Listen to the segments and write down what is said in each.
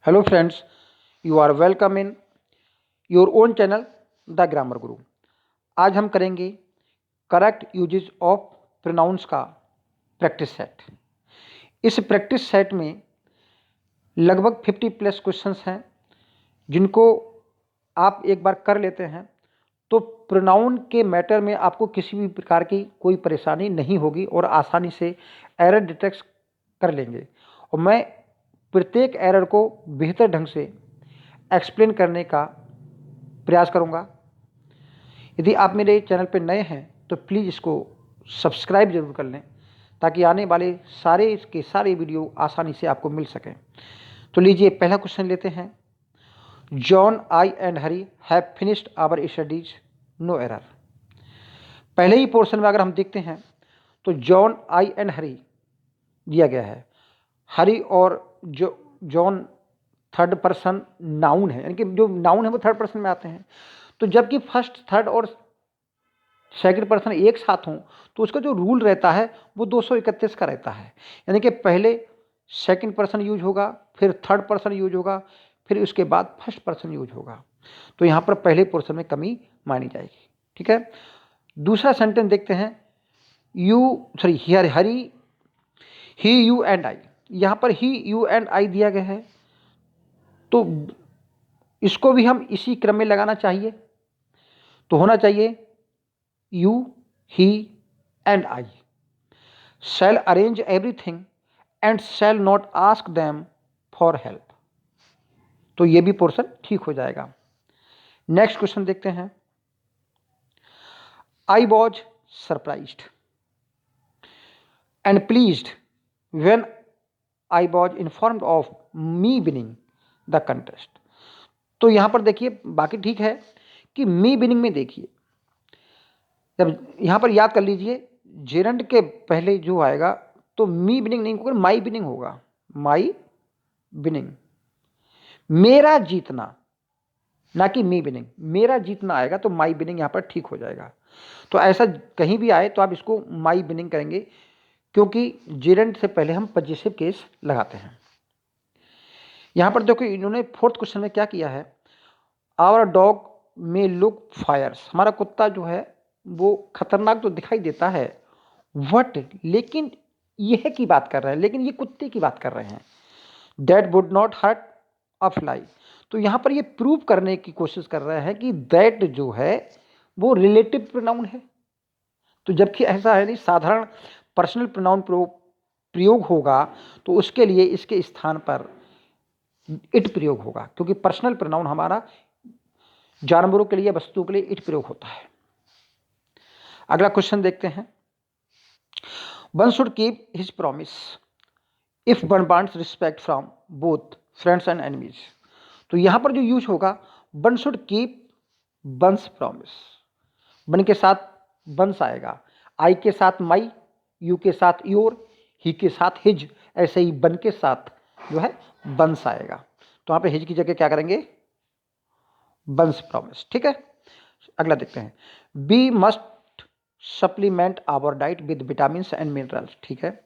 Hello friends, you are welcome in your own channel the grammar गुरु। आज हम करेंगे correct usage of pronouns का practice set. इस practice set में लगभग 50 प्लस क्वेश्चंस हैं जिनको आप एक बार कर लेते हैं तो प्रोनाउन के मैटर में आपको किसी भी प्रकार की कोई परेशानी नहीं होगी और आसानी से एरर डिटेक्ट कर लेंगे। और मैं प्रत्येक एरर को बेहतर ढंग से एक्सप्लेन करने का प्रयास करूंगा। यदि आप मेरे चैनल पर नए हैं तो प्लीज़ इसको सब्सक्राइब जरूर कर लें ताकि आने वाले सारे वीडियो आसानी से आपको मिल सकें। तो लीजिए पहला क्वेश्चन लेते हैं। John, I and Hari have finished our studies, no error. पहले ही पोर्शन में अगर हम देखते हैं तो जॉन, आई एंड हरी दिया गया है। हरी और जॉन थर्ड पर्सन नाउन है, यानी कि जो नाउन है वो थर्ड पर्सन में आते हैं। तो जबकि फर्स्ट, थर्ड और सेकंड पर्सन एक साथ हों तो उसका जो रूल रहता है वो 231 का रहता है, यानी कि पहले सेकंड पर्सन यूज होगा, फिर थर्ड पर्सन यूज होगा, फिर उसके बाद फर्स्ट पर्सन यूज होगा। तो यहाँ पर पहले पोर्शन में कमी मानी जाएगी। ठीक है, दूसरा सेंटेंस देखते हैं। हरी, ही, यू एंड आई। यहाँ पर ही, यू एंड आई दिया गया है तो इसको भी हम इसी क्रम में लगाना चाहिए। तो होना चाहिए you, he and I. Shall arrange everything and shall not ask them for help. तो ये भी पोर्शन ठीक हो जाएगा। नेक्स्ट क्वेश्चन देखते हैं। I was surprised and pleased when I was informed of me winning the contest. तो यहां पर देखिए, बाकी ठीक है कि मी विनिंग में देखिए, जब यहां पर याद कर लीजिए जेरंड के पहले जो आएगा तो मी विनिंग नहीं होगा, माई विनिंग होगा। माई विनिंग, मेरा जीतना, ना कि मी विनिंग। मेरा जीतना आएगा तो माई विनिंग यहां पर ठीक हो जाएगा। तो ऐसा कहीं भी आए तो आप इसको माई विनिंग करेंगे क्योंकि जेरंड से पहले हम पजेसिव केस लगाते हैं। यहां पर देखो इन्होंने फोर्थ क्वेश्चन में क्या किया है। आवर डॉग में लुक फायर्स। हमारा कुत्ता जो है वो खतरनाक तो दिखाई देता है, वट, लेकिन यह की बात कर रहे हैं, लेकिन ये कुत्ते की बात कर रहे हैं। That would not hurt a fly. तो यहां पर ये प्रूव करने की कोशिश कर रहे हैं कि दैट जो है वो रिलेटिव प्रोनाउन है। तो जबकि ऐसा है नहीं, साधारण पर्सनल प्रोनाउन प्रयोग होगा तो उसके लिए इसके स्थान पर इट प्रयोग होगा, क्योंकि पर्सनल प्रोनाउन हमारा जानवरों के लिए, वस्तुओं के लिए इट प्रयोग होता है। अगला क्वेश्चन देखते हैं। One should keep his promise if one wants respect from both friends and enemies. तो यहां पर जो यूज होगा, one should keep once promise. One के साथ वंस आएगा, आई के साथ माई, यू के साथ योर, ही के साथ हिज, ऐसे ही वन के साथ जो है वंस आएगा। तो यहां पे हिज की जगह क्या करेंगे, वंस प्रॉमिस। ठीक है, अगला देखते हैं। We must supplement our diet with vitamin and minerals. ठीक है,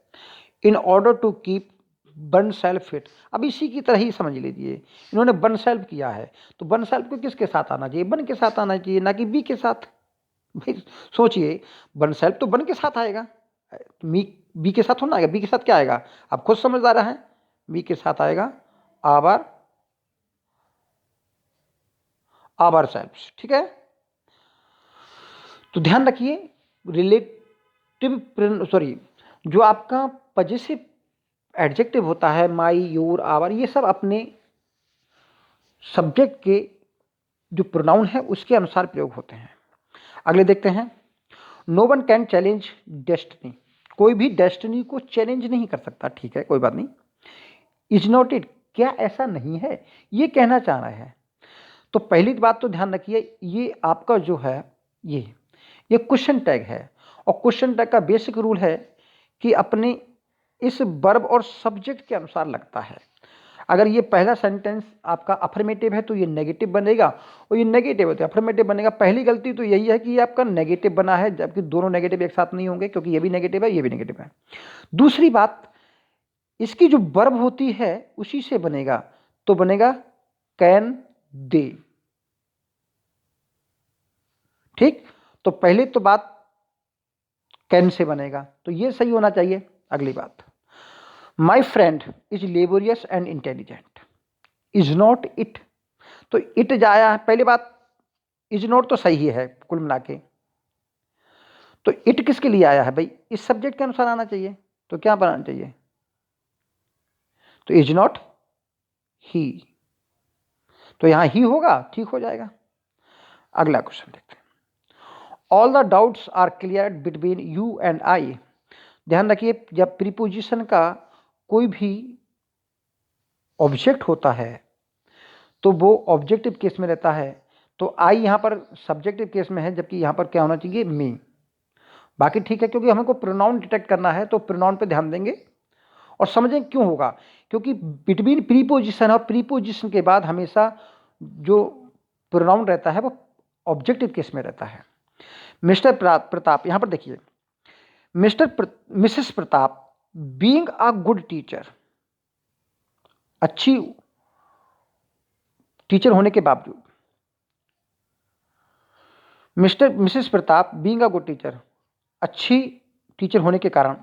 in order to keep oneself fit. अब इसी की तरह ही समझ लीजिए, इन्होंने वन सेल्फ किया है तो वन सेल्फ को किसके साथ आना चाहिए, वन के साथ आना चाहिए, ना कि बी के साथ। भाई सोचिए, वन सेल्फ तो वन के साथ आएगा, बी के साथ होना आएगा। बी के साथ क्या आएगा, आप खुद समझदार हैं, बी के साथ आएगा आवर सेल्फ। ठीक है, तो ध्यान रखिए जो आपका पजेसिव एडजेक्टिव होता है, माई, योर, आवर, ये सब अपने सब्जेक्ट के जो प्रोनाउन है उसके अनुसार प्रयोग होते हैं। अगले देखते हैं। No one can challenge destiny. कोई भी डेस्टिनी को चैलेंज नहीं कर सकता। ठीक है, कोई बात नहीं। इज नॉट इट, क्या ऐसा नहीं है, ये कहना चाह रहे हैं। तो पहली बात तो ध्यान रखिए, ये आपका जो है ये क्वेश्चन टैग है, और क्वेश्चन टैग का बेसिक रूल है कि अपने इस वर्ब और सब्जेक्ट के अनुसार लगता है। अगर ये पहला सेंटेंस आपका अफर्मेटिव है तो ये नेगेटिव बनेगा, और ये नेगेटिव है तो अफर्मेटिव बनेगा। पहली गलती तो यही है कि ये आपका नेगेटिव बना है, जबकि दोनों नेगेटिव एक साथ नहीं होंगे, क्योंकि ये भी नेगेटिव है, ये भी नेगेटिव है। दूसरी बात, इसकी जो वर्ब होती है उसी से बनेगा, तो बनेगा कैन दे। ठीक, तो पहले तो बात कैन से बनेगा, तो ये सही होना चाहिए। अगली बात, my friend is laborious and intelligent, is not it, तो इट जाया है। पहली बात, इज नॉट तो सही है कुल मिला के, तो इट किसके लिए आया है भाई? इस सब्जेक्ट के अनुसार आना चाहिए, तो क्या बनाना चाहिए? तो इज नॉट ही, तो यहां ही होगा, ठीक हो जाएगा। अगला क्वेश्चन देखते हैं, all the doubts are clear between you and I. ध्यान रखिए, जब प्रीपोजिशन का कोई भी ऑब्जेक्ट होता है तो वो ऑब्जेक्टिव केस में रहता है, तो आई यहां पर सब्जेक्टिव केस में है, जबकि यहां पर क्या होना चाहिए? मी। बाकी ठीक है, क्योंकि हमको प्रोनाउन डिटेक्ट करना है तो प्रोनाउन पे ध्यान देंगे और समझें क्यों होगा, क्योंकि बिटवीन प्रीपोजिशन और प्रीपोजिशन के बाद हमेशा जो प्रोनाउन रहता है वो ऑब्जेक्टिव केस में रहता है। मिस्टर प्रताप, यहां पर देखिए, Mrs Pratap being a good teacher, अच्छी टीचर होने के बावजूद, Mrs Pratap being a good teacher, अच्छी टीचर होने के कारण,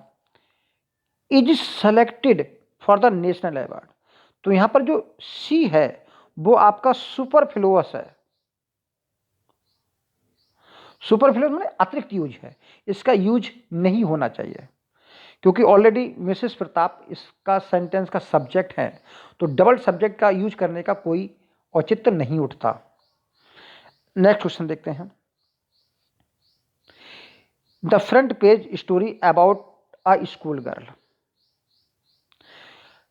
is selected for the national award. तो यहां पर जो सी है वो आपका सुपरफ्लुअस है। सुपरफ्लुअस माने अतिरिक्त यूज है, इसका यूज नहीं होना चाहिए, क्योंकि ऑलरेडी मिसेस प्रताप इसका सेंटेंस का सब्जेक्ट है, तो डबल सब्जेक्ट का यूज करने का कोई औचित्य नहीं उठता। नेक्स्ट क्वेश्चन देखते हैं, the front page story about a school girl.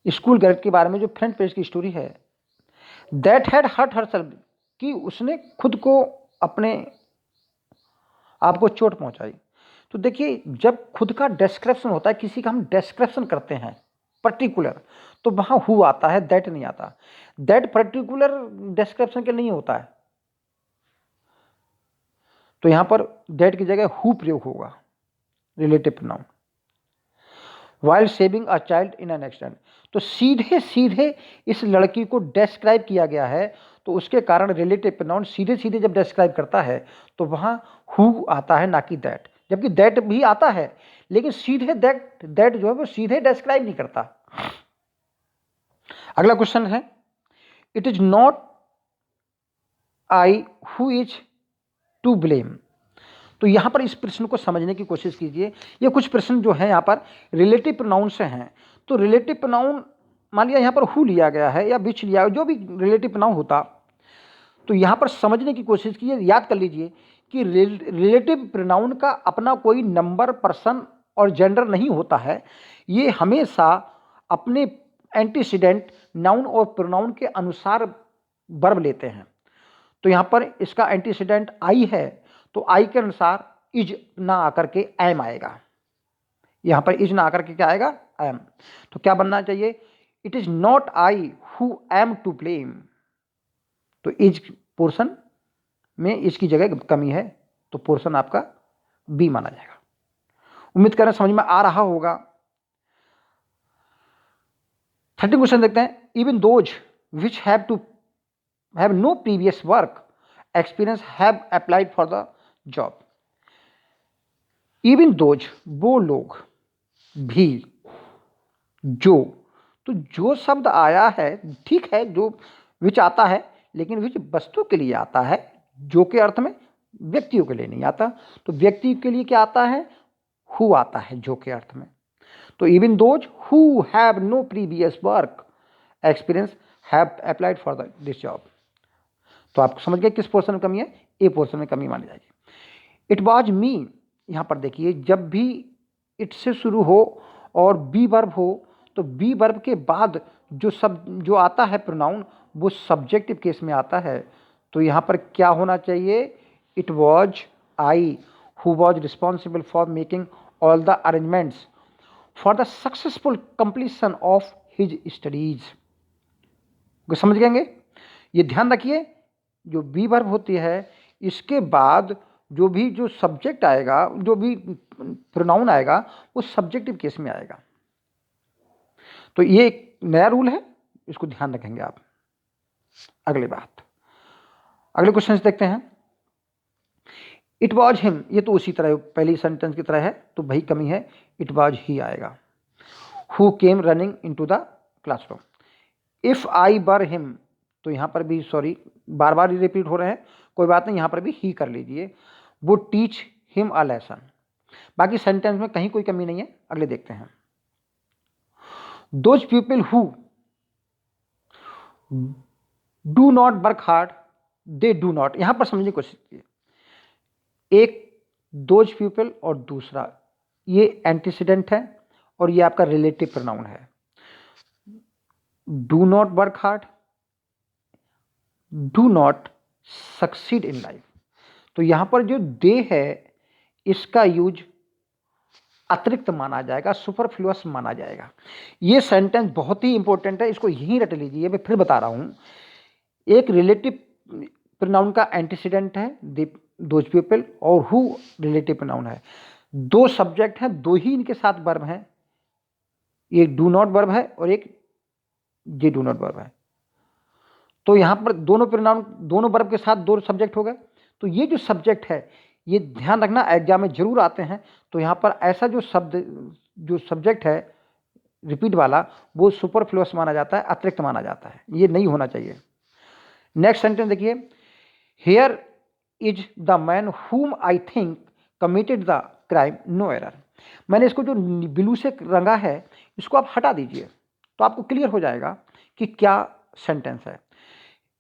School girl के बारे में जो फ्रंट पेज की स्टोरी है, दैट हैड हर्ट हरसेल्फ, कि उसने खुद को अपने आपको चोट पहुंचाई। तो देखिए, जब खुद का डिस्क्रिप्शन होता है, किसी का हम डिस्क्रिप्शन करते हैं पर्टिकुलर, तो वहां हु आता है, दैट नहीं आता। दैट पर्टिकुलर डिस्क्रिप्शन के नहीं होता है, तो यहां पर दैट की जगह हु प्रयोग होगा, relative pronoun. While saving a child in an accident, तो सीधे सीधे इस लड़की को डिस्क्राइब किया गया है, तो उसके कारण रिलेटिव प्रोनाउन सीधे सीधे जब डिस्क्राइब करता है तो वहां हु आता है, ना कि दैट। जबकि दैट भी आता है, लेकिन सीधे दैट जो है वो सीधे डिस्क्राइब नहीं करता। अगला क्वेश्चन है, it is not I who is to blame. तो यहां पर इस प्रश्न को समझने की कोशिश कीजिए। ये कुछ प्रश्न जो है यहां पर रिलेटिव प्रोनाउन से हैं, तो रिलेटिव प्रोनाउन मान लिया यहां पर हु लिया गया है या विच लिया, जो भी रिलेटिव प्रोनाउन होता, तो यहां पर समझने की कोशिश कीजिए। याद कर लीजिए कि रिलेटिव प्रोनाउन का अपना कोई नंबर, पर्सन और जेंडर नहीं होता है, ये हमेशा अपने एंटीसीडेंट नाउन और प्रोनाउन के अनुसार वर्ब लेते हैं। तो यहां पर इसका एंटीसीडेंट आई है, तो आई के अनुसार इज ना आकर के एम आएगा। यहां पर इज ना आकर के क्या आएगा? एम। तो क्या बनना चाहिए? It is not I who am to blame. तो इज पोर्शन में इसकी जगह कमी है, तो पोर्शन आपका बी माना जाएगा। उम्मीद करें समझ में आ रहा होगा। 30 क्वेश्चन देखते हैं, even those which have no previous work experience have applied for the job. Even those, वो लोग भी, जो, तो जो शब्द आया है ठीक है, जो विच आता है, लेकिन विच वस्तु के लिए आता है, जो के अर्थ में व्यक्तियों के लिए नहीं आता। तो व्यक्ति के लिए क्या आता है? हु आता है, जो के अर्थ में। तो even those who have no previous work experience have applied for this job. तो आप समझ गए किस पोर्शन में कमी है? ए पोर्शन में कमी मानी जाएगी। इट वॉज मी, यहां पर देखिए, जब भी इट से शुरू हो और बी वर्ब हो, तो बी वर्ब के बाद जो आता है प्रोनाउन, वो सब्जेक्टिव केस में आता है। तो यहां पर क्या होना चाहिए? It was I who was responsible for making all the arrangements for the successful completion of his studies. समझ गएंगे? ये ध्यान रखिए, जो बी वर्ब होती है, इसके बाद जो सब्जेक्ट आएगा, जो भी प्रोनाउन आएगा, वो सब्जेक्टिव केस में आएगा। तो ये एक नया रूल है, इसको ध्यान रखेंगे आप। अगली बात, अगले क्वेश्चन देखते हैं। इट वॉज हिम, ये तो उसी तरह पहली सेंटेंस की तरह है, तो वही कमी है, इट वॉज ही आएगा। Who came running into the classroom. If I were him, तो यहाँ पर भी सॉरी बार बार रिपीट हो रहे हैं, कोई बात नहीं, यहाँ पर भी ही कर लीजिए। Would teach him a lesson. बाकी सेंटेंस में कहीं कोई कमी नहीं है। अगले देखते हैं। Those people who do not work hard, they do not. यहां पर समझने की कोशिश कीजिए, एक दोज पीपल और दूसरा ये एंटीसीडेंट है और ये आपका रिलेटिव प्रोनाउन है। Do not work hard, do not succeed in life. तो यहां पर जो दे है इसका यूज अतिरिक्त माना जाएगा, सुपरफ्लुअस माना जाएगा। ये सेंटेंस बहुत ही इंपॉर्टेंट है, इसको यहीं रट लीजिए। मैं फिर बता रहा हूं, एक रिलेटिव प्रोनाउन का एंटीसीडेंट है दोज पीपल और हु रिलेटिव प्रोनाउन है। दो सब्जेक्ट हैं, दो ही इनके साथ वर्ब हैं, एक डू नॉट वर्ब है और एक जे डू नॉट वर्ब है। तो यहां पर दोनों प्रोनाउन, दोनों वर्ब के साथ दो सब्जेक्ट हो गए। तो ये जो सब्जेक्ट है, ये ध्यान रखना, एग्जाम में जरूर आते हैं। तो यहां पर ऐसा जो शब्द, जो सब्जेक्ट है रिपीट वाला, वो सुपरफ्लुअस माना जाता है, अतिरिक्त माना जाता है, ये नहीं होना चाहिए। नेक्स्ट सेंटेंस देखिए। Here is the man whom I think committed the crime, no error. मैंने इसको जो ब्लू से रंगा है इसको आप हटा दीजिए तो आपको क्लियर हो जाएगा कि क्या सेंटेंस है।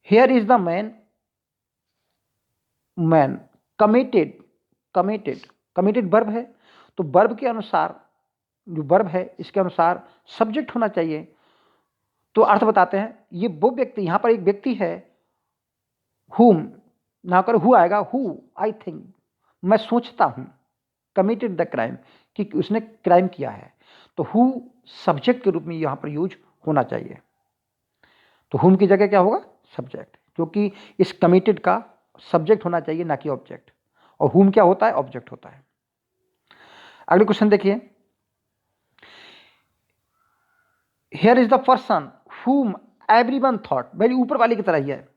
Here is the man, man committed, committed, committed verb है, तो वर्ब के अनुसार जो वर्ब है इसके अनुसार सब्जेक्ट होना चाहिए। तो अर्थ बताते हैं, ये वो व्यक्ति, यहां पर एक व्यक्ति है, हुम ना कर हु आएगा, हु आई थिंक, मैं सोचता हूं, कमिटेड द क्राइम, कि उसने क्राइम किया है। तो हु सब्जेक्ट के रूप में यहां पर यूज होना चाहिए। तो हुम की जगह क्या होगा, सब्जेक्ट, क्योंकि इस कमिटेड का सब्जेक्ट होना चाहिए ना कि ऑब्जेक्ट, और हुम क्या होता है, ऑब्जेक्ट होता है। अगले क्वेश्चन देखिए। Here is the person whom everyone thought, very ऊपर वाले की तरह ही है,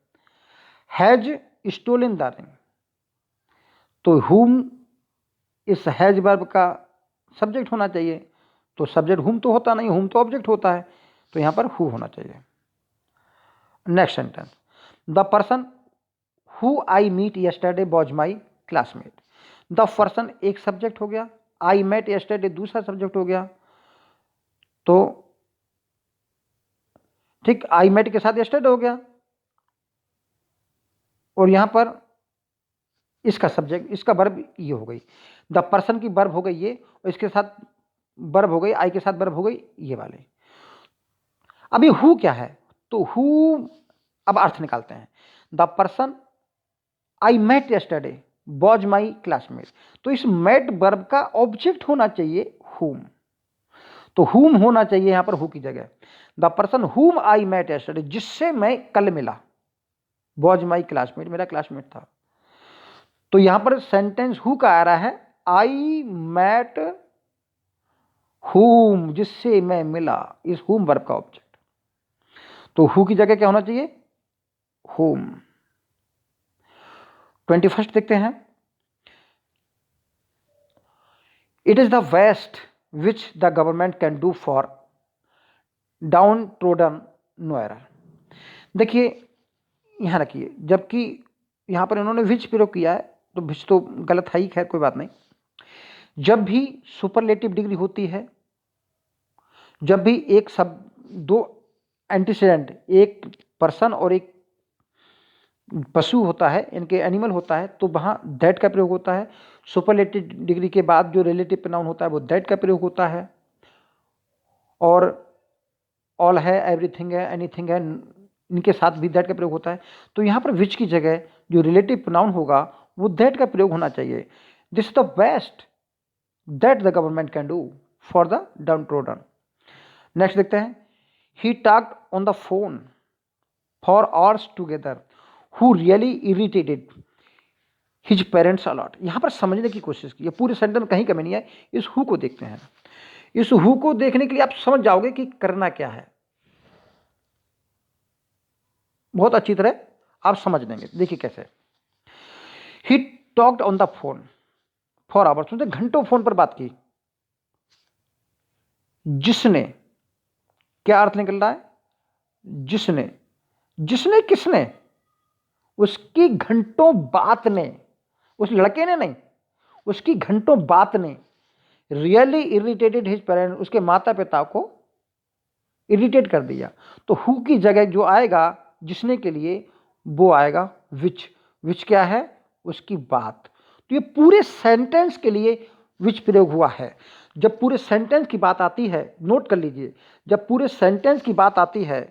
हैज स्टोलन द रिंग। तो हुम इस हैज वर्ब का सब्जेक्ट होना चाहिए, तो सब्जेक्ट हुम तो होता नहीं, हुम तो ऑब्जेक्ट होता है, तो यहां पर हु होना चाहिए। Next sentence. The person who I meet yesterday was my classmate. The person एक सब्जेक्ट हो गया, आई मेट यस्टरडे दूसरा सब्जेक्ट हो गया। तो ठीक, आई मेट के साथ यस्टरडे हो गया, और यहां पर इसका सब्जेक्ट, इसका वर्ब ये हो गई, द पर्सन की वर्ब हो गई ये, और इसके साथ वर्ब हो गई, आई के साथ वर्ब हो गई ये वाले। अभी हु क्या है, तो हु, अब अर्थ निकालते हैं। The person I met yesterday was my classmate, तो इस मेट वर्ब का ऑब्जेक्ट होना चाहिए हुम, तो हुम होना चाहिए यहां पर हु की जगह। The person whom I met yesterday, जिससे मैं कल मिला, वॉज माई क्लासमेट, मेरा क्लासमेट था। तो यहां पर सेंटेंस हु का आ रहा है, आई मेट हुम, जिससे मैं मिला, इस हुम वर्ब का ऑब्जेक्ट। तो हु की जगह क्या होना चाहिए, हुम। 21 देखते हैं। It is the best which the government can do for downtrodden no error. देखिए यहां रखिए, जबकि यहां पर इन्होंने विच प्रयोग किया है, तो विच तो गलत है ही, खैर कोई बात नहीं। जब भी सुपरलेटिव डिग्री होती है, जब भी एक सब दो एंटीसीडेंट, एक पर्सन और एक पशु होता है, इनके एनिमल होता है, तो वहाँ दैट का प्रयोग होता है। सुपरलेटिव डिग्री के बाद जो रिलेटिव प्रोनाउन होता है वो दैट का प्रयोग होता है, और ऑल है, एवरीथिंग है, एनीथिंग है, इनके साथ भी दैट का प्रयोग होता है। तो यहाँ पर विच की जगह जो रिलेटिव प्रोनाउन होगा वो दैट का प्रयोग होना चाहिए। This is the best that the government can do for the downtrodden. Next देखते हैं। He talked on the phone for hours together who really irritated his parents a lot. यहां पर समझने की कोशिश की, पूरे सेंटेंस में कहीं कमी नहीं है। इस हु को देखते हैं, इस हु को देखने के लिए आप समझ जाओगे कि करना क्या है। बहुत अच्छी तरह आप समझ लेंगे। देखिए कैसे, ही talked on the phone for hours, उसने घंटों फोन पर बात की। जिसने, क्या अर्थ निकल रहा है, जिसने, जिसने किसने, उसकी घंटों बात ने, उस लड़के ने नहीं, उसकी घंटों बात ने रियली इरिटेटेड हिज पेरेंट्स, उसके माता पिता को इरिटेट कर दिया। तो हु की जगह जो आएगा जिसने के लिए, वो आएगा विच। विच क्या है, उसकी बात। तो ये पूरे सेंटेंस के लिए विच प्रयोग हुआ है। जब पूरे सेंटेंस की बात आती है, नोट कर लीजिए, जब पूरे सेंटेंस की बात आती है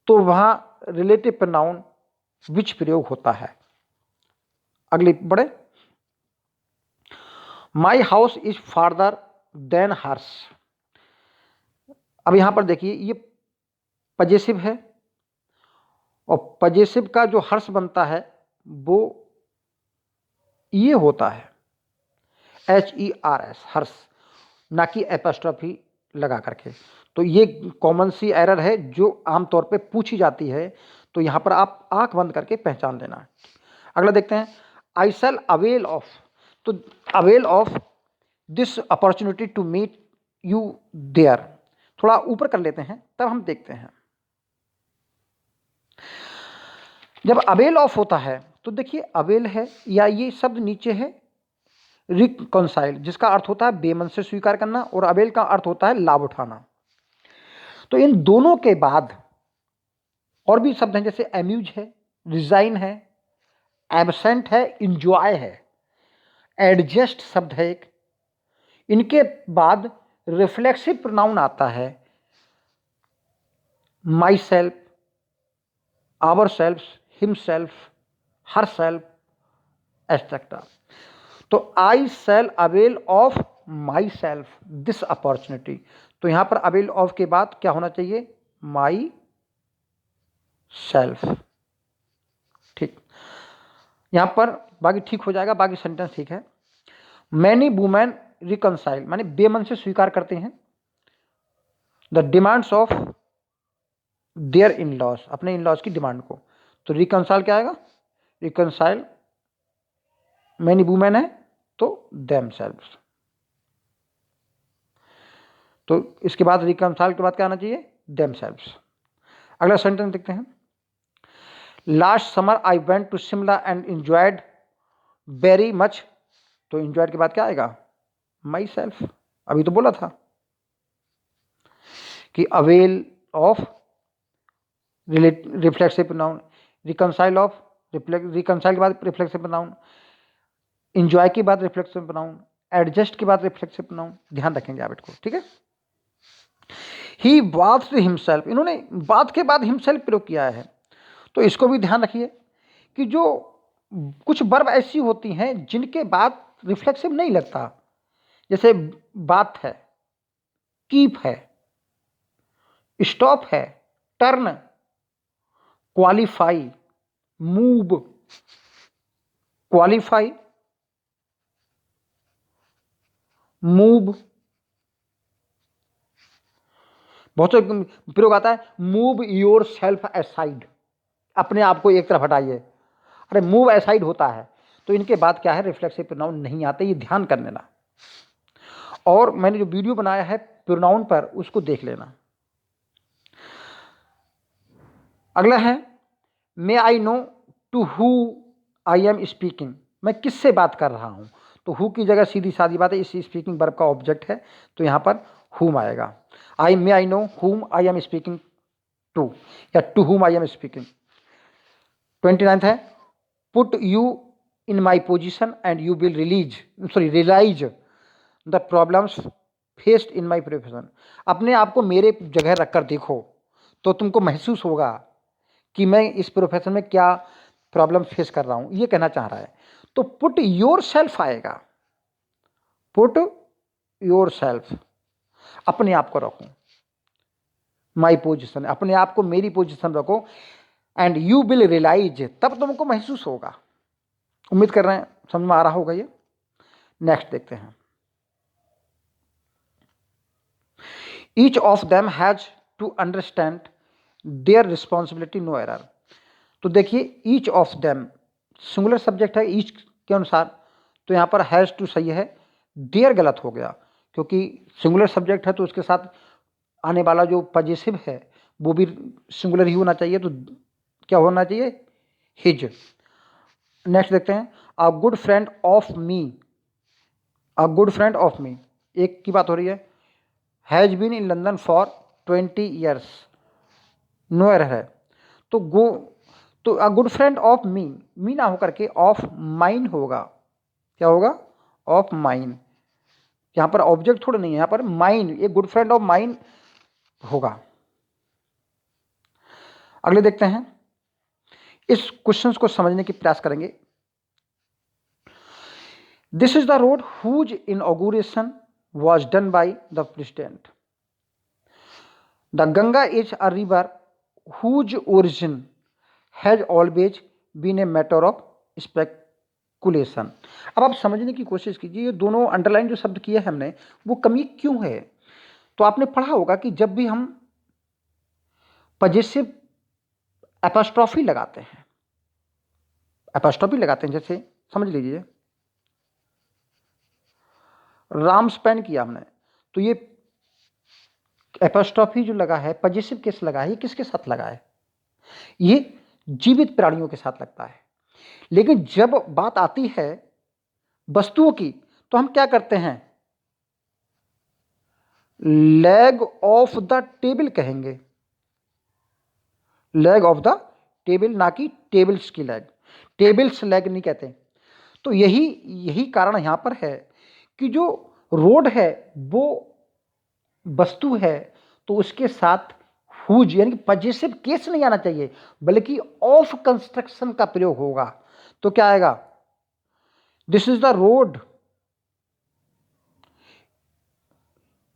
तो वहां रिलेटिव प्रोनाउन विच प्रयोग होता है। अगली बढ़े, my house is farther than hers. अब यहां पर देखिए, ये पजेसिव है, और पजेसिव का जो हर्ष बनता है वो ये होता है HERS, हर्ष, ना कि एपोस्ट्रोफी लगा करके। तो ये कॉमन सी एरर है जो आमतौर पे पूछी जाती है, तो यहां पर आप आंख बंद करके पहचान लेना। अगला देखते हैं, आई शैल अवेल ऑफ। तो avail of this opportunity to meet you there, थोड़ा ऊपर कर लेते हैं तब हम देखते हैं। जब अवेल ऑफ होता है तो देखिए, अवेल है या ये शब्द नीचे है रिकॉन्साइल, जिसका अर्थ होता है बेमन से स्वीकार करना, और अवेल का अर्थ होता है लाभ उठाना। तो इन दोनों के बाद और भी शब्द हैं, जैसे अम्यूज है, रिजाइन है, एबसेंट है, इंजॉय है, एडजस्ट शब्द है एक। इनके बाद रिफ्लेक्सिव प्रोनाउन आता है myself, ourself, himself, herself, etcetera. तो I shall avail of myself this opportunity, तो यहां पर अवेल ऑफ के बाद क्या होना चाहिए, माई सेल्फ। ठीक, यहां पर बाकी ठीक हो जाएगा, बाकी सेंटेंस ठीक है। मैनी वुमेन रिकंसाइल, माने बेमन से स्वीकार करते हैं the demands of their in laws, अपने इन लॉज की डिमांड को। तो रिकंसाइल क्या आएगा, रिकंसाइल मैनी वुमेन है तो देम सेल्व्स। तो इसके बाद रिकंसाइल के बाद क्या आना चाहिए, देम सेल्व्स। अगला सेंटेंस देखते हैं, last summer I went to Shimla and enjoyed very much. तो एंजॉयड के बाद क्या आएगा, माई सेल्फ। अभी तो बोला था कि avail of reflexive pronoun, reconcile of reconcile के बाद रिफ्लेक्सिव प्रोनाउन, एंजॉय के बाद रिफ्लेक्सिव प्रोनाउन, एडजस्ट के बाद रिफ्लेक्सिव प्रोनाउन। ध्यान रखेंगे आप इसको, ठीक है। ही बाथ्ड हिमसेल्फ, इन्होंने बाथ के बाद हिमसेल्फ प्रयोग किया है, तो इसको भी ध्यान रखिए कि जो कुछ वर्ब ऐसी होती हैं जिनके बाद रिफ्लेक्सिव नहीं लगता, जैसे बात है, कीप है, स्टॉप है, turn, qualify, move, qualify, move. बहुत से प्रयोग आता है, मूव योर सेल्फ असाइड, अपने आप को एक तरफ हटाइए। अरे मूव असाइड होता है, तो इनके बाद क्या है, रिफ्लेक्सिव प्रोनाउन नहीं आते, ये ध्यान कर लेना। और मैंने जो वीडियो बनाया है प्रोनाउन पर, उसको देख लेना। अगला है, may I know to who I am speaking, मैं किससे बात कर रहा हूं। तो हु की जगह सीधी सादी बात है, इस स्पीकिंग वर्ब का ऑब्जेक्ट है, तो यहां पर हुम आएगा। I know whom I am speaking to, या to whom I am speaking. 29 है, put you in my position and you will realise the problems faced in my profession. अपने आप को मेरे जगह रखकर देखो तो तुमको महसूस होगा कि मैं इस प्रोफेशन में क्या प्रॉब्लम फेस कर रहा हूं, ये कहना चाह रहा है। तो पुट योर सेल्फ आएगा, पुट योर सेल्फ, अपने आप को रखो, माई पोजिशन, अपने आप को मेरी पोजिशन रखो, एंड यू विल रियलाइज, तब तुमको महसूस होगा। उम्मीद कर रहे हैं समझ में आ रहा होगा ये। नेक्स्ट देखते हैं, each of them has to understand their responsibility no error. तो देखिए each of them singular subject है, ईच के अनुसार, तो यहाँ पर हैज़ टू सही है, देयर गलत हो गया क्योंकि सिंगुलर सब्जेक्ट है तो उसके साथ आने वाला जो पॉजिटिव है वो भी सिंगुलर ही होना चाहिए, तो क्या होना चाहिए, हिज। नेक्स्ट देखते हैं, a good friend of me, a good friend of me, एक की बात हो रही है, has been in London for 20 years, no error है। तो a good friend of me ना होकर के ऑफ माइन होगा, क्या होगा, ऑफ माइन। यहाँ पर ऑब्जेक्ट थोड़ा नहीं है, यहाँ पर माइन, एक गुड फ्रेंड ऑफ माइन होगा। अगले देखते हैं, इस क्वेश्चन को समझने की प्रयास करेंगे। This is the road whose inauguration was done by the president. The Ganga is a river whose origin has always been a matter of speculation. अब आप समझने की कोशिश कीजिए, ये दोनों अंडरलाइन जो शब्द किए हैं हमने, वो कमी क्यों है। तो आपने पढ़ा होगा कि जब भी हम पजेसिव एपोस्ट्रॉफी लगाते हैं, जैसे समझ लीजिए राम स्पेन किया हमने, तो ये एपोस्ट्रॉफी जो लगा है, पजेसिव केस लगा है, ये किसके साथ लगा है, ये जीवित प्राणियों के साथ लगता है। लेकिन जब बात आती है वस्तुओं की, तो हम क्या करते हैं, लेग ऑफ द टेबल कहेंगे, लेग ऑफ द टेबल, ना कि टेबल्स की लेग, टेबल्स लेग नहीं कहते। तो यही कारण यहां पर है कि जो रोड है वो वस्तु है, तो उसके साथ हुज यानी कि पजेसिव केस नहीं आना चाहिए, बल्कि ऑफ कंस्ट्रक्शन का प्रयोग होगा। तो क्या आएगा, this is the road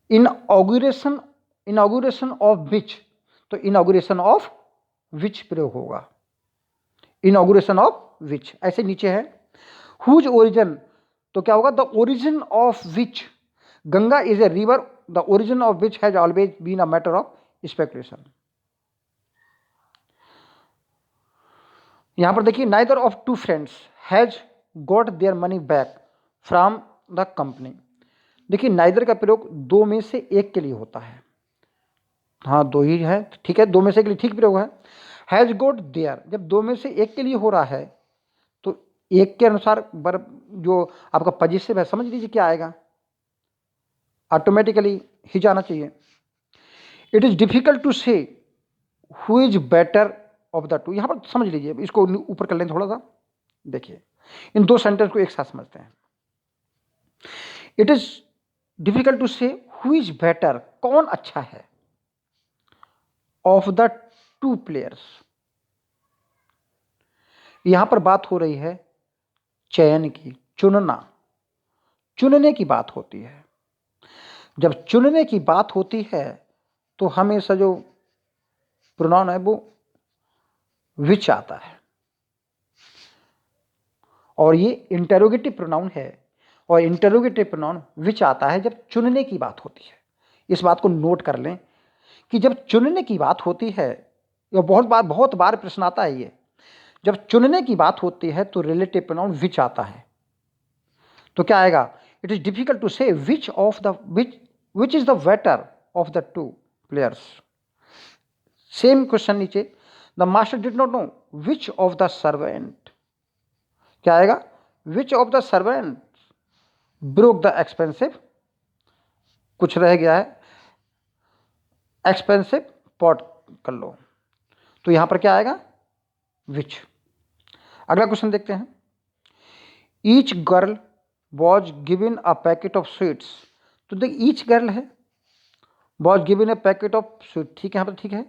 inauguration of which, तो इनॉग्रेशन ऑफ विच प्रयोग होगा, इनॉग्रेशन ऑफ विच। ऐसे नीचे है हुज ओरिजिन, तो क्या होगा, the origin of which Ganga is a river the origin of which has always been a matter of speculation. यहां पर देखिए, neither of two friends has got their money back from the company. देखिए neither का प्रयोग दो में से एक के लिए होता है, हाँ दो ही है, ठीक है, दो में से एक के लिए ठीक प्रयोग है। हैज गॉट देयर, जब दो में से एक के लिए हो रहा है तो एक के अनुसार जो आपका पॉजिटिव है, समझ लीजिए क्या आएगा, ऑटोमेटिकली ही जाना चाहिए। इट इज डिफिकल्ट टू से who is better of the to. यहां पर समझ लीजिए, इसको ऊपर कर लें थोड़ा सा, देखिए इन दो सेंटेंस को एक साथ समझते हैं। इट इज डिफिकल्ट टू से हु इज बेटर, कौन अच्छा है, ऑफ द टू प्लेयर्स। यहां पर बात हो रही है चयन की, चुनने की बात होती है। जब चुनने की बात होती है तो हमेशा जो प्रोनाउन है वो विच आता है, और ये इंटरोगेटिव प्रोनाउन है, और इंटरोगेटिव प्रोनाउन विच आता है जब चुनने की बात होती है। इस बात को नोट कर लें कि जब चुनने की बात होती है, यह बहुत बार प्रश्न आता है, ये जब चुनने की बात होती है तो रिलेटिव प्रोनाउन विच आता है। तो क्या आएगा, it is difficult to say which is the better of the two players. Same question नीचे, the master did not know which of the servant, क्या आएगा, which of the servant broke the expensive, कुछ रह गया है, expensive pot कर लो, तो यहां पर क्या आएगा, विच। अगला क्वेश्चन देखते हैं, each girl was given a packet of sweets. तो देख ईच गर्ल है, was given a packet of sweet, ठीक है, यहाँ पर ठीक है।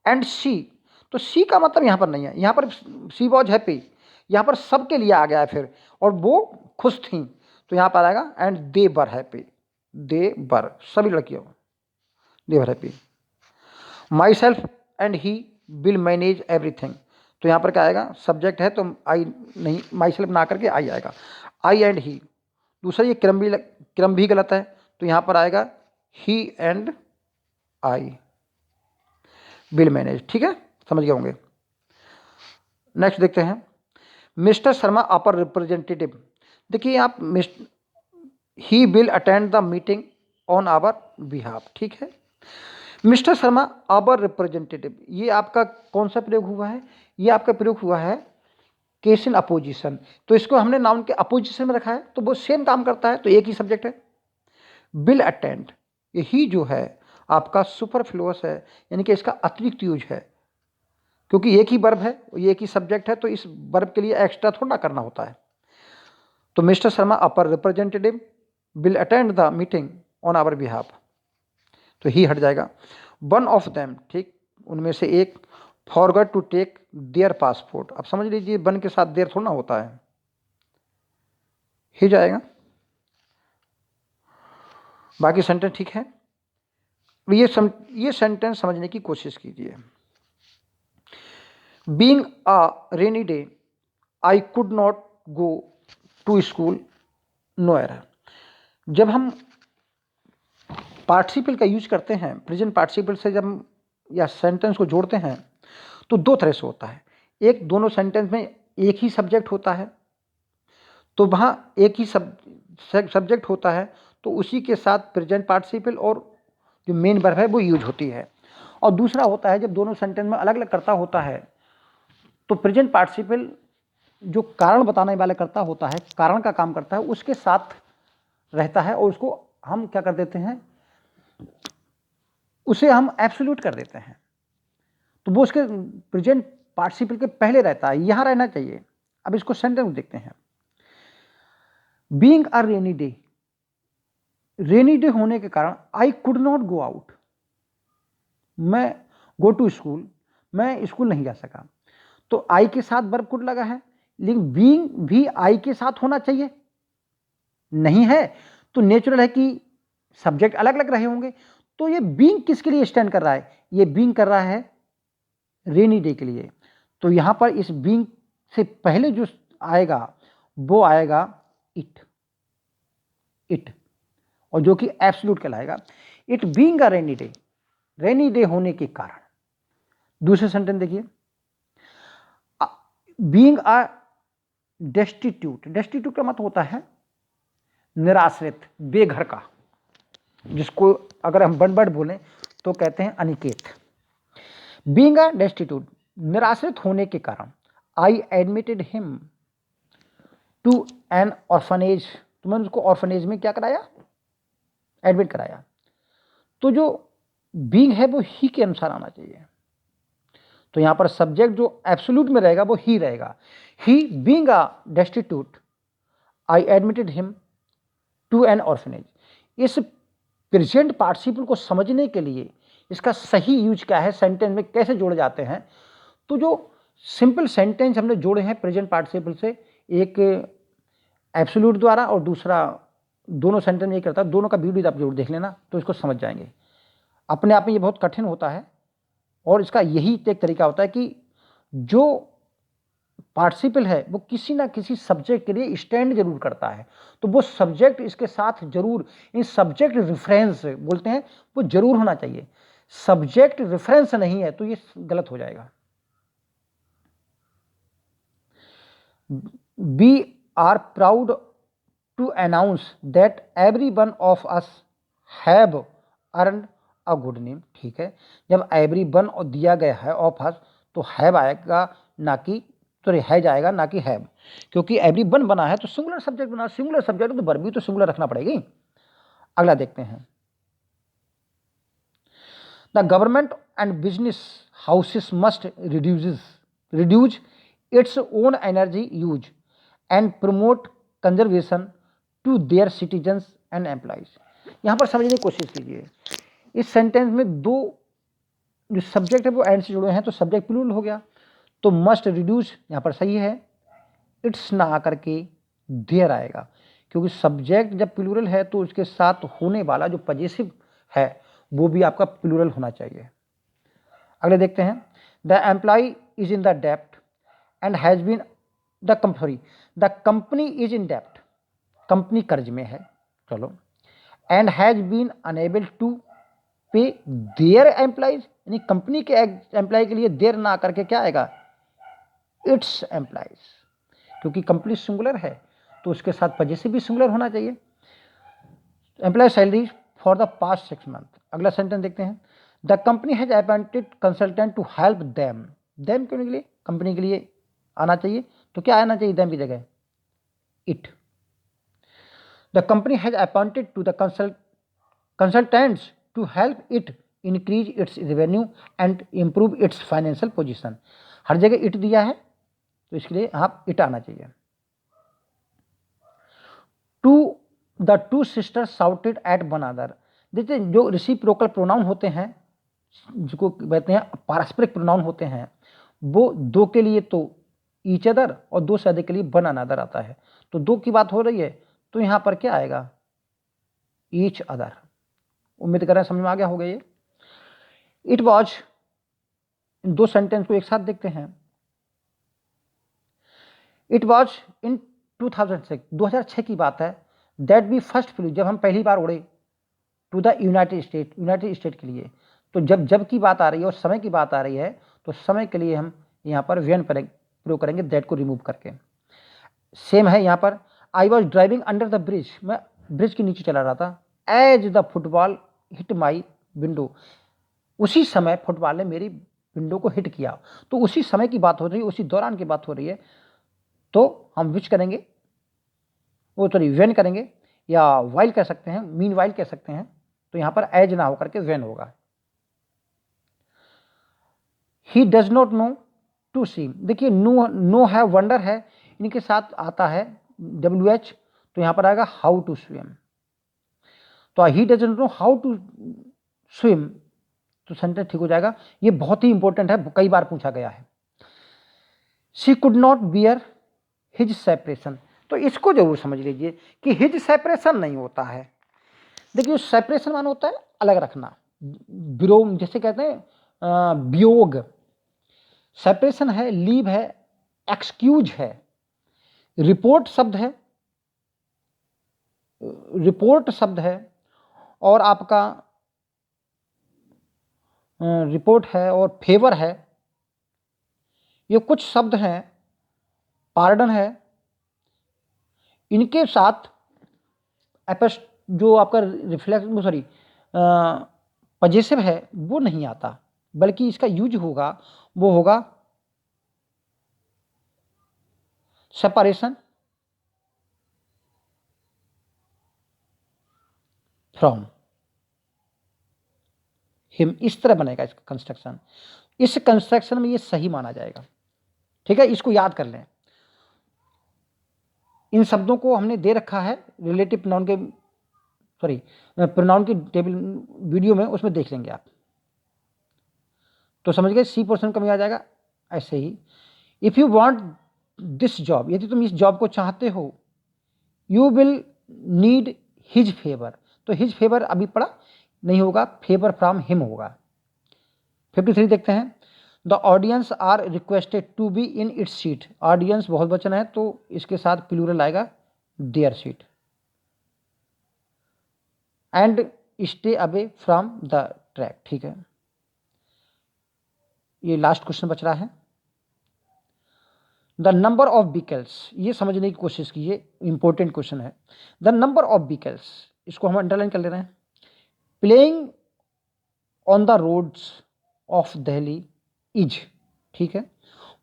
एंड सी, तो सी का मतलब यहाँ पर नहीं है, यहाँ पर सी वॉज हैप्पी, यहाँ पर सबके लिए आ गया है फिर, और वो खुश थी, तो यहाँ पर आएगा and they were happy, they were, सभी लड़कियों, they were happy. Myself and he will manage everything, तो यहाँ पर क्या आएगा, सब्जेक्ट है तो आई नहीं, माई सेल्फ ना करके आई आएगा, आई एंड ही। दूसरा ये क्रम भी गलत है, तो यहाँ पर आएगा ही एंड आई। विल मैनेज, ठीक है, समझ गए होंगे। नेक्स्ट देखते हैं, मिस्टर शर्मा अपर रिप्रेजेंटेटिव। देखिए आप he will attend the meeting on our behalf, ठीक है। मिस्टर शर्मा अवर रिप्रेजेंटेटिव, ये आपका कौन सा प्रयोग हुआ है? ये आपका प्रयोग हुआ है केस इन अपोजिशन, तो इसको हमने नाउन के अपोजिशन में रखा है, तो वो सेम काम करता है, तो एक ही सब्जेक्ट है। विल अटेंड, यही जो है आपका सुपरफ्लुअस है, यानी कि इसका अतिरिक्त यूज है, क्योंकि एक ही वर्ब है, एक ही सब्जेक्ट है, तो इस वर्ब के लिए एक्स्ट्रा थोड़ा करना होता है। तो mister Sharma our representative will attend the meeting on our behalf, तो ही हट जाएगा। वन ऑफ देम, ठीक, उनमें से एक, forgot to take their passport. अब समझ लीजिए वन के साथ देयर थोड़ा होता है, ही जाएगा। बाकी सेंटेंस ठीक है, ये सेंटेंस समझने की कोशिश कीजिए। Being a rainy day I could not go to school nowhere. जब हम पार्टिसिपल का यूज करते हैं, प्रेजेंट पार्टिसिपल से जब हम या सेंटेंस को जोड़ते हैं, तो दो तरह से होता है। एक, दोनों सेंटेंस में एक ही सब्जेक्ट होता है, तो वहाँ एक ही सब्जेक्ट होता है, तो उसी के साथ प्रेजेंट पार्टिसिपल और जो मेन वर्ब है वो यूज होती है। और दूसरा होता है जब दोनों सेंटेंस में अलग अलग कर्ता होता है, तो प्रेजेंट पार्टिसिपल जो कारण बताने वाला कर्ता होता है, कारण का काम करता है, उसके साथ रहता है, और उसको हम क्या कर देते हैं, उसे हम एब्सोल्यूट कर देते हैं, तो वो उसके प्रेजेंट पार्टिसिपल के पहले रहता है, यहां रहना चाहिए। अब इसको सेंटेंस में देखते हैं। Being a rainy day, rainy day होने के कारण आई कुड नॉट गो आउट, मैं गो टू स्कूल, मैं स्कूल नहीं जा सका, तो आई के साथ वर्ब कुड लगा है, लेकिन बीइंग भी आई के साथ होना चाहिए, नहीं है, तो नेचुरल है कि सब्जेक्ट अलग अलग रहे होंगे। तो ये बीइंग किसके लिए स्टैंड कर रहा है? ये बीइंग कर रहा है रेनी डे के लिए, तो यहां पर इस बीइंग से पहले जो आएगा वो आएगा इट, और जो कि एब्सोल्यूट कहलाएगा। It being a rainy day, rainy day होने के कारण। दूसरे सेंटेंस देखिए, बीइंग अ डेस्टिट्यूट, डेस्टिट्यूट का मतलब होता है निराश्रित, बेघर का, जिसको अगर हम वन वर्ड बोलें तो कहते हैं अनिकेत। बीइंग अ डेस्टिट्यूट, निराश्रित होने के कारण, I admitted him to an orphanage, तो मैंने उसको ऑर्फनेज में क्या कराया, एडमिट कराया। तो जो बीइंग है वो ही के अनुसार आना चाहिए, तो यहां पर सब्जेक्ट जो एब्सोल्यूट में रहेगा वो ही रहेगा। He being a destitute I admitted him to an orphanage. इस प्रेजेंट पार्टिसिपल को समझने के लिए इसका सही यूज क्या है, सेंटेंस में कैसे जोड़े जाते हैं, तो जो सिंपल सेंटेंस हमने जोड़े हैं प्रेजेंट पार्टिसिपल से, एक एब्सोल्यूट द्वारा और दूसरा दोनों सेंटेंस में ये करता है, दोनों का वीडियो आप जरूर देख लेना तो इसको समझ जाएंगे। अपने आप में ये बहुत कठिन होता है, और इसका यही एक तरीका होता है कि जो पार्टिसिपल है वो किसी ना किसी सब्जेक्ट के लिए स्टैंड जरूर करता है, तो वो सब्जेक्ट इसके साथ जरूर, इन सब्जेक्ट रेफरेंस बोलते हैं, वो जरूर होना चाहिए। सब्जेक्ट रेफरेंस नहीं है तो ये गलत हो जाएगा। We are proud to announce that every one of us have earned a good name, ठीक है। जब एवरी वन दिया गया है ऑफ अस, तो हैव आएगा ना कि, सॉरी हैज आएगा ना कि हैव, क्योंकि एवरी वन बना है तो सिंगुलर सब्जेक्ट बना, सिंगुलर सब्जेक्ट तो वर्ब भी तो सिंगुलर रखना पड़ेगी। अगला देखते हैं, the government and business houses must reduce its own energy use and promote conservation to their citizens and employees. यहां पर समझने की कोशिश कीजिए, इस सेंटेंस में दो जो सब्जेक्ट है वो एंड से जुड़े हैं, तो सब्जेक्ट प्लूरल हो गया, तो मस्ट रिड्यूस यहां पर सही है, इट्स ना आकर के देयर आएगा, क्योंकि सब्जेक्ट जब प्लूरल है तो उसके साथ होने वाला जो पजेसिव है वो भी आपका प्लूरल होना चाहिए। अगले देखते हैं, the employ is in the dept and has been the company is in dept, company कर्ज में है, चलो, and has been unable to पे देयर एम्प्लॉइज, यानी कंपनी के एम्प्लॉय के लिए देर ना करके क्या आएगा, इट्स एम्प्लॉइज, क्योंकि कंपनी सिंगुलर है तो उसके साथ पजेसिव भी सिंगुलर होना चाहिए। Employ salary for the past 6 month. अगला सेंटेंस देखते हैं, the company has appointed consultant to help them. Them के लिए कंपनी के लिए आना चाहिए, तो क्या आना चाहिए देम की जगह, it. The company has appointed to the consultants to help it increase its revenue and improve its financial position. हर जगह इट दिया है तो इसके लिए आप इट आना चाहिए। To the two sisters shouted at one other. देखिए जो रेसिप्रोकल प्रोनाउन होते हैं, जिसको कहते हैं पारस्परिक प्रोनाउन होते हैं, वो दो के लिए तो ईच अदर और दो से अधिक के लिए वन अनदर आता है। तो दो की बात हो रही है तो यहाँ पर क्या आएगा, ईच अदर। उम्मीद कर रहे हैं समझ में आ गया होगा ये। इट वॉज, इन दो सेंटेंस को एक साथ देखते हैं। इट वॉज इन 2006 की बात है, दैट वी फर्स्ट फ्लू, जब हम पहली बार उड़े, टू द यूनाइटेड स्टेट के लिए। तो जब की बात आ रही है और समय की बात आ रही है तो समय के लिए हम यहाँ पर वेन प्रयोग करेंगे, दैट को रिमूव करके। सेम है यहाँ पर, I was driving under the bridge, मैं ब्रिज के नीचे चला रहा था, as the football hit my window, उसी समय फुटबॉल ने मेरी विंडो को हिट किया। तो उसी समय की बात हो रही है, उसी दौरान की बात हो रही है, तो हम विच करेंगे, वो सॉरी वेन करेंगे, या वाइल कह सकते हैं, मीन वाइल कह सकते हैं। तो यहाँ पर एज ना होकर के वेन होगा। He does not know to swim, देखिए नो है, वंडर है, इनके साथ आता है WH, तो यहाँ पर आएगा हाउ टू स्विम। तो he does not know how to swim, तो सेंटेंस ठीक हो जाएगा। ये बहुत ही इंपॉर्टेंट है, कई बार पूछा गया है। She could not bear his separation, तो इसको जरूर समझ लीजिए कि हिज सेपरेशन नहीं होता है। देखिए सेपरेशन मान होता है अलग रखना, विरोम जैसे कहते हैं वियोग। सेपरेशन है, लीव है, एक्सक्यूज है, रिपोर्ट शब्द है, और आपका रिपोर्ट है और फेवर है, ये कुछ शब्द हैं, पार्डन है, इनके साथ जो आपका रिफ्लेक्स सॉरी पजेसिव है वो नहीं आता, बल्कि इसका यूज होगा वो होगा सेपरेशन फ्रॉम हिम, इस तरह बनेगा इसका कंस्ट्रक्शन। इस कंस्ट्रक्शन में ये सही माना जाएगा, ठीक है, इसको याद कर लें। इन शब्दों को हमने दे रखा है रिलेटिव प्रोनाउन के प्रोनाउन की टेबल वीडियो में, उसमें देख लेंगे आप, तो समझ गए। सी पोर्शन कम आ जाएगा। ऐसे ही if you want this job, यदि तुम इस जॉब को चाहते हो, you will need his favour, तो हिज फेवर अभी पढ़ा नहीं होगा, फेवर फ्रॉम हिम होगा। 53 देखते हैं, the audience are requested to be in its seat, audience बहुत वचन है तो इसके साथ प्लूरल आएगा their seat, and stay away from the track, ठीक है। ये लास्ट क्वेश्चन बच रहा है, द नंबर ऑफ व्हीकल्स, ये समझने की कोशिश कीजिए, इंपॉर्टेंट क्वेश्चन है। द नंबर ऑफ व्हीकल्स, इसको हम अंडरलाइन कर ले रहे हैं, playing on the roads of Delhi is, ठीक है,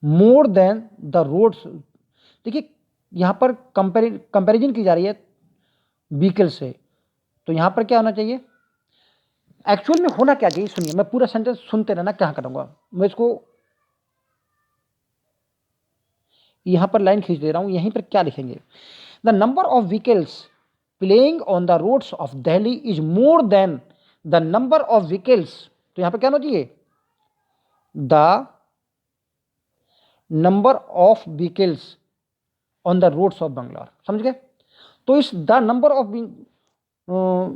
मोर देन द रोड्स। देखिए यहाँ पर कंपैरिजन की जा रही है व्हीकल से, तो यहाँ पर क्या होना चाहिए, एक्चुअल में होना क्या चाहिए, सुनिए, मैं पूरा सेंटेंस सुनते रहना, क्या करूँगा मैं इसको यहाँ पर लाइन खींच दे रहा हूँ, यहीं पर क्या लिखेंगे, the number of vehicles playing on the roads of Delhi is more than the number of vehicles, तो यहाँ पर क्या होना चाहिए, the number of vehicles on the roads of Bangalore, समझ गए। तो इस द नंबर ऑफ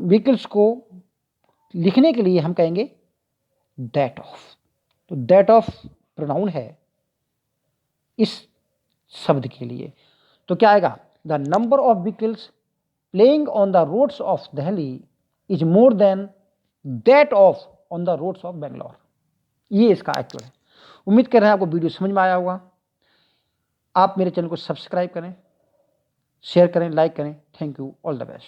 व्हीकल्स को लिखने के लिए हम कहेंगे दैट ऑफ, तो दैट ऑफ प्रोनाउन है इस शब्द के लिए, तो क्या आएगा, the number of vehicles playing on the roads of Delhi is more than that of on the roads of Bangalore. ये इसका एक्चुअल है। उम्मीद कर रहे हैं आपको वीडियो समझ में आया होगा। आप मेरे चैनल को सब्सक्राइब करें, शेयर करें, लाइक करें। Thank you, all the best.